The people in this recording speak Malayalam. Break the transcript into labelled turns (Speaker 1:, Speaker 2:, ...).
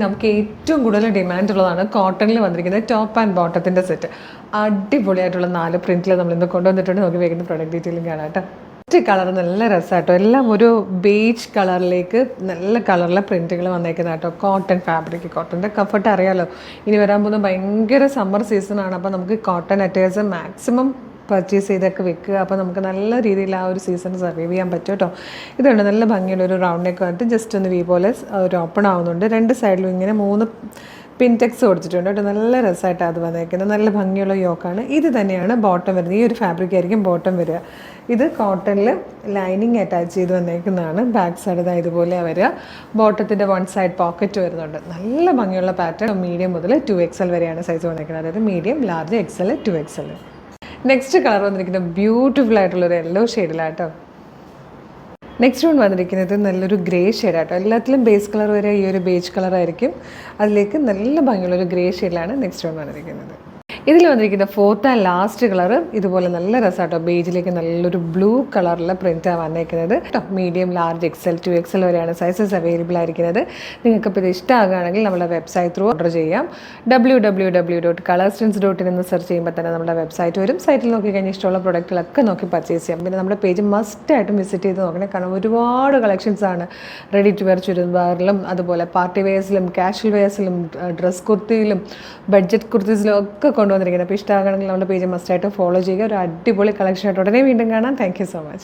Speaker 1: നമുക്ക് ഏറ്റവും കൂടുതൽ ഡിമാൻഡ് ഉള്ളതാണ് കോട്ടണിൽ വന്നിരിക്കുന്നത് ടോപ്പ് ആൻഡ് ബോട്ടത്തിൻ്റെ സെറ്റ്. അടിപൊളിയായിട്ടുള്ള 4 പ്രിൻറ്റിൽ നമ്മൾ ഇന്ന് കൊണ്ടുവന്നിട്ടുണ്ട്. നമുക്ക് വേഗം പ്രൊഡക്റ്റ് ഡീറ്റെയിലും കാണാം കേട്ടോ. ഫസ്റ്റ് കളർ നല്ല രസമാട്ടോ, എല്ലാം ഒരു ബേജ് കളറിലേക്ക് നല്ല കളറിലെ പ്രിൻറ്റുകൾ വന്നേക്കുന്ന കേട്ടോ. കോട്ടൺ ഫാബ്രിക്, കോട്ടൻ്റെ കംഫർട്ട് അറിയാമല്ലോ. ഇനി വരാൻ പോകുന്ന ഭയങ്കര സമ്മർ സീസണാണ്. അപ്പോൾ നമുക്ക് കോട്ടൺ അറ്റയേഴ്സ് മാക്സിമം പർച്ചേസ് ചെയ്തൊക്കെ വെക്കുക. അപ്പോൾ നമുക്ക് നല്ല രീതിയിൽ ആ ഒരു സീസൺ സർവൈവ് ചെയ്യാൻ പറ്റും കേട്ടോ. ഇതുണ്ട് നല്ല ഭംഗിയുള്ള ഒരു റൗണ്ട് നെക്ക് വന്നിട്ട് ജസ്റ്റ് ഒന്ന് വി പോലെ ഒരു ഓപ്പൺ ആവുന്നുണ്ട്. 2 സൈഡിലും ഇങ്ങനെ 3 പിൻടെക്സ് കൊടുത്തിട്ടുണ്ട് കേട്ടോ. നല്ല രസമായിട്ടാണ് അത് വന്നേക്കുന്നത്. നല്ല ഭംഗിയുള്ള യോക്കാണ്. ഇത് തന്നെയാണ് ബോട്ടം വരുന്നത്. ഈ ഒരു ഫാബ്രിക് ആയിരിക്കും ബോട്ടം വരിക. ഇത് കോട്ടണിൽ ലൈനിങ് അറ്റാച്ച് ചെയ്ത് വന്നേക്കുന്നതാണ്. ബാക്ക് സൈഡ് ഇതുപോലെ വരിക. ബോട്ടത്തിൻ്റെ 1 സൈഡ് പോക്കറ്റ് വരുന്നുണ്ട്. നല്ല ഭംഗിയുള്ള പാറ്റേൺ. മീഡിയം മുതൽ 2XL വരെയാണ് സൈസ് വന്നേക്കുന്നത്. അതായത് medium, large, XL, 2XL. Next colour വന്നിരിക്കുന്നത് ബ്യൂട്ടിഫുൾ ആയിട്ടുള്ളൊരു യെല്ലോ ഷെയ്ഡിലാട്ടോ. നെക്സ്റ്റ് വൺ വന്നിരിക്കുന്നത് നല്ലൊരു ഗ്രേ ഷെയ്ഡാട്ടോ. എല്ലാത്തിലും ബേസ് കളർ വരെ ഈ ഒരു ബേജ് കളറായിരിക്കും. അതിലേക്ക് നല്ല ഭംഗിയുള്ളൊരു ഗ്രേ ഷെയ്ഡിലാണ് നെക്സ്റ്റ് വൺ വന്നിരിക്കുന്നത്. ഇതിൽ വന്നിരിക്കുന്ന 4th ആൻഡ് ലാസ്റ്റ് കളർ ഇതുപോലെ നല്ല രസമാട്ടോ. ബേജിലേക്ക് നല്ലൊരു ബ്ലൂ കളറിലെ പ്രിൻറ്റാണ് വന്നേക്കുന്നത് കേട്ടോ. മീഡിയം, ലാർജ്, XL, 2XL വരെയാണ് സൈസസ് അവൈലബിൾ ആയിരിക്കുന്നത്. നിങ്ങൾക്കിപ്പോൾ ഇത് ഇഷ്ടമാകുകയാണെങ്കിൽ നമ്മുടെ വെബ്സൈറ്റ് ത്രൂ ഓർഡർ ചെയ്യാം. www.colorstins.in എന്ന് സെർച്ച് ചെയ്യുമ്പോൾ തന്നെ നമ്മുടെ വെബ്സൈറ്റ് വരും. സൈറ്റിൽ നോക്കിക്കഴിഞ്ഞാൽ ഇഷ്ടമുള്ള പ്രൊഡക്റ്റുകളൊക്കെ നോക്കി പർച്ചേസ് ചെയ്യാം. പിന്നെ നമ്മുടെ പേജ് മസ്റ്റായിട്ടും വിസിറ്റ് ചെയ്ത് നോക്കണേ. കാരണം ഒരുപാട് കളക്ഷൻസാണ് റെഡി ടു വെയർ ചുരിദാറിലും അതുപോലെ പാർട്ടി വെയേഴ്സിലും കാഷ്വൽ വെയേഴ്സിലും ഡ്രസ് കുർത്തിയിലും ബഡ്ജറ്റ് കുർത്തീസിലും ഒക്കെ കൊണ്ടുവന്നിരിക്കുന്നത്. അപ്പോൾ ഇഷ്ടമാകണമെങ്കിൽ നമ്മുടെ പേജ് മസ്റ്റായിട്ട് ഫോളോ ചെയ്യുക. ഒരു അടിപൊളി കളക്ഷനായിട്ട് ഉടനെ വീണ്ടും കാണാം. Thank you so much.